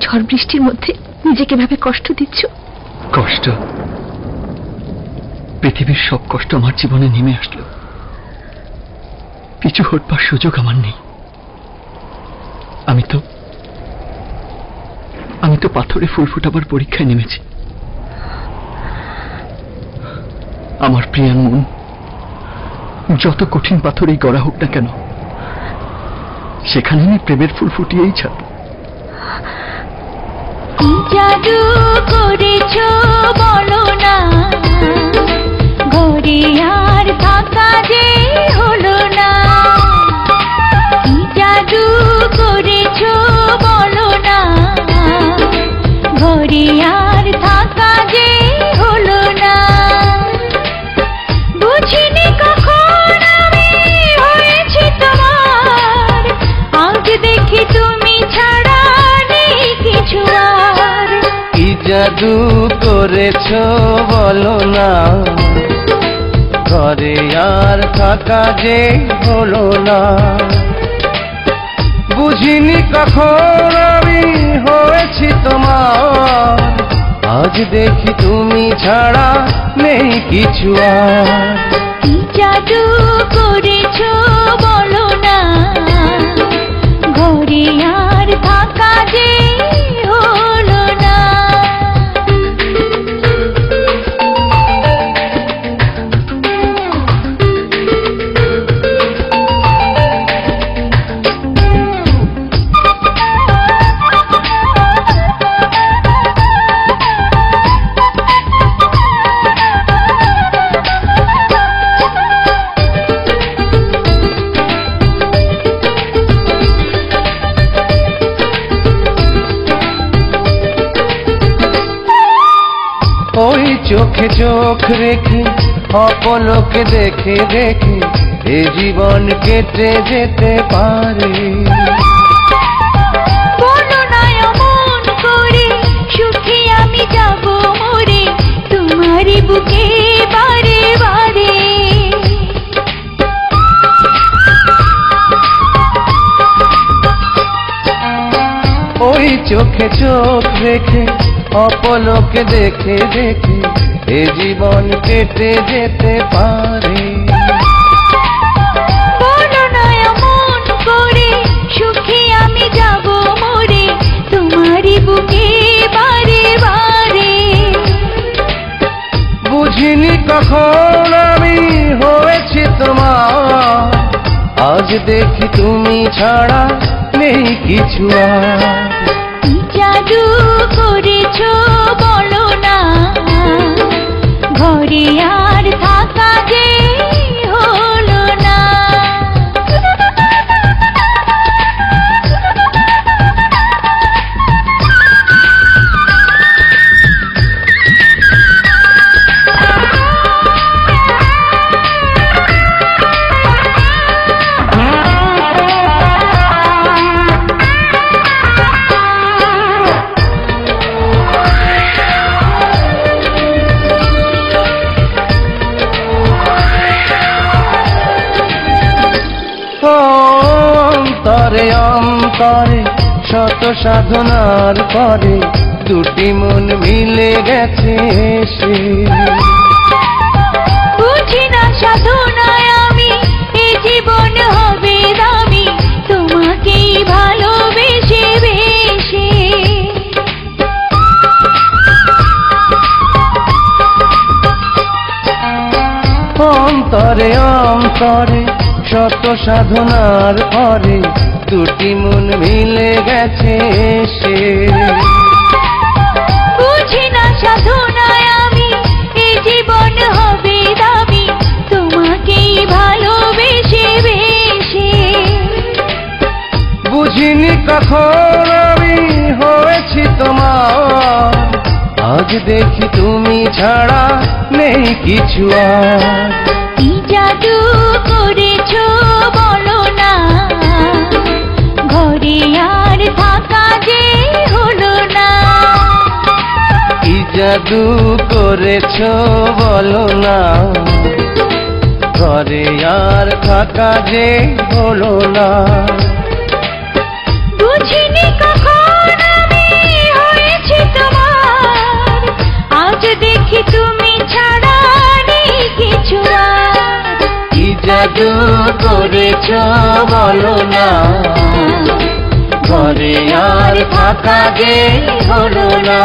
ঝড় বৃষ্টির মধ্যে নিজেকে ভাবে কষ্ট দিচ্ছ? কষ্ট? পৃথিবীর সব কষ্ট আমার জীবনে নেমে আসলো, পিছু হটবার সুযোগ আমার নেই। আমি তো পাথরে ফুল ফোটাবার পরীক্ষায় নেমেছি। আমার প্রিয়ার মন যত কঠিন পাথরেই গড়া হোক না কেন, সেখানে আমি প্রেমের ফুল ফুটিয়েই ছাড়ব। কি জাদু করেছো বলো না, ঘরে আর থাকা যে হলো না। কি জাদু করেছো বলো না, ঘরে আর থাকা যে হলো না। বুঝিনি কখন আমি হয়েছি তোমার, আজ দেখি তুমি ছাড়া নেই কিছু আর। কি জাদু করেছো বলো না, ঘরে আর থাকা যে হলো না। বুঝিনি কখন আমি হয়েছি তোমার, আজ দেখি তুমি ছাড়া নেই কিছু আর। কি জাদু করেছো বলো না, ঘরে আর থাকা যে হলো না। ওই চোখে চোখ রেখে অপলকে দেখে দেখে এ জীবন কেটে যেতে পারে। বলো না এমন করে, সুখী আমি যাব মরে তোমারই বুকে বারে বারে। ওই চোখে চোখ রেখে অপলকে দেখে দেখে এ জীবন কেটে যেতে পারে। বলো না এমন করে, সুখী আমি যাব মরে তোমারই বুকে বারে বারে। বুঝিনি কখন আমি হয়েছি তোমার, আজ দেখি তুমি ছাড়া নেই কিছু আর। কি জাদু করেছো বলো না, ঘরে আর থাকা যে হলো না। অন্তরে অন্তরে শত সাধনার পরে দুটি মন মিলে গেছে সে। বুঝি না সাধনায় আমি এ জীবন হবে দামি, তোমাকেই ভালোবেসে বেশে। অন্তরে অন্তরে শত সাধনার পরে দুটি মন মিলে গেছে সে। বুঝি না সাধনায় আমি এ জীবন হবে দামি, তোমাকেই ভালোবেসে বেশে। বুঝিনি কখন আমি হয়েছি তোমার, আজ দেখি তুমি ছাড়া নেই কিছু আর। কি জাদু করেছো বলো না, ঘরে আর থাকা যে হলো না। কি জাদু করেছো বলো না, ঘরে আর থাকা যে হলো না। বুঝিনি কখন আমি পাখি তুমি ছাড়া নেই কিছু আর। কি জাদু করেছ বলো না, ঘরে আর থাকা যে হলো না।